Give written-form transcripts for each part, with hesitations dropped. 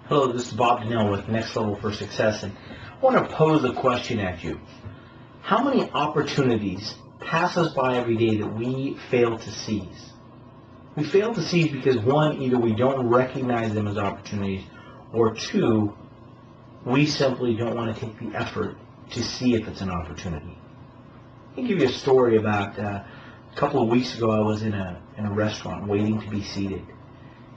Hello, this is Bob Donnell with Next Level for Success, and I want to pose a question at you. How many opportunities pass us by every day that we fail to seize? We fail to seize because, one, either we don't recognize them as opportunities, or two, we simply don't want to take the effort to see if it's an opportunity. I'll give you a story about a couple of weeks ago. I was in a restaurant waiting to be seated,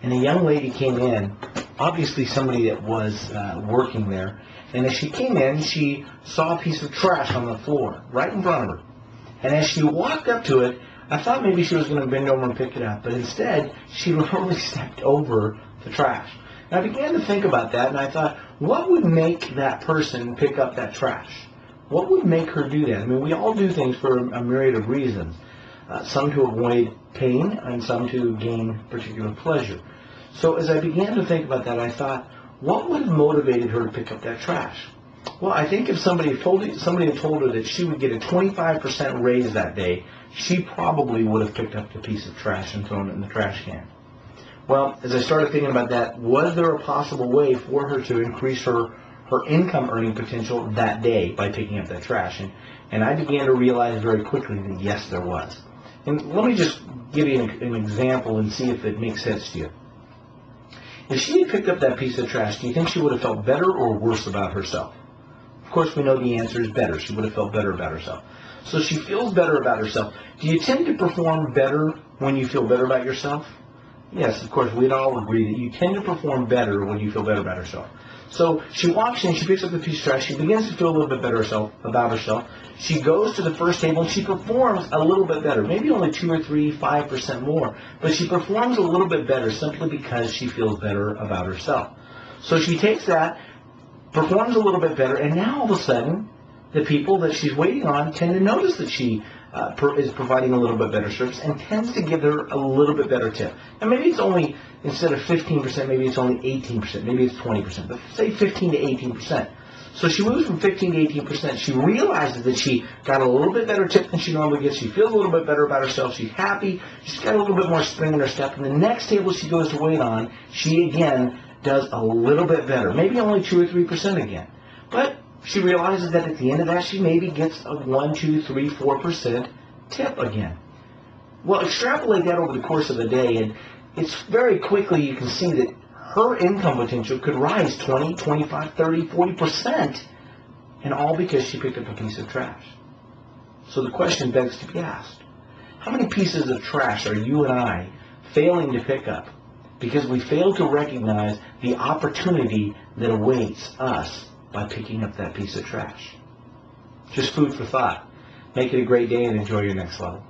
and a young lady came in, obviously somebody that was working there, and as she came in, she saw a piece of trash on the floor right in front of her. And as she walked up to it, I thought maybe she was going to bend over and pick it up, but instead, she literally stepped over the trash. And I began to think about that, and I thought, what would make that person pick up that trash? What would make her do that? I mean, we all do things for a myriad of reasons. Some to avoid pain, and some to gain particular pleasure. So as I began to think about that, I thought, what would have motivated her to pick up that trash? Well, I think if somebody had told her that she would get a 25% raise that day, she probably would have picked up the piece of trash and thrown it in the trash can. Well, as I started thinking about that, was there a possible way for her to increase her income earning potential that day by picking up that trash? And I began to realize very quickly that yes, there was. And let me just give you an example and see if it makes sense to you. If she had picked up that piece of trash, do you think she would have felt better or worse about herself? Of course, we know the answer is better. She would have felt better about herself. So she feels better about herself. Do you tend to perform better when you feel better about yourself? Yes, of course, we'd all agree that you tend to perform better when you feel better about yourself. So she walks in, she picks up the piece of trash, she begins to feel a little bit better about herself. She goes to the first table and she performs a little bit better, maybe only 2 or 3, 5% more, but she performs a little bit better simply because she feels better about herself. So she takes that, performs a little bit better, and now all of a sudden, the people that she's waiting on tend to notice that she is providing a little bit better service and tends to give her a little bit better tip. And maybe it's only, instead of 15%, maybe it's only 18%, maybe it's 20%, but say 15 to 18%. So she moves from 15 to 18%. She realizes that she got a little bit better tip than she normally gets. She feels a little bit better about herself. She's happy. She's got a little bit more spring in her step. And the next table she goes to wait on, she again does a little bit better, maybe only 2 or 3% again. But she realizes that at the end of that, she maybe gets a 1, 2, 3, 4% tip again. Well, extrapolate that over the course of the day, and it's very quickly you can see that her income potential could rise 20, 25, 30, 40%, and all because she picked up a piece of trash. So the question begs to be asked, how many pieces of trash are you and I failing to pick up because we fail to recognize the opportunity that awaits us by picking up that piece of trash? Just food for thought. Make it a great day and enjoy your next level.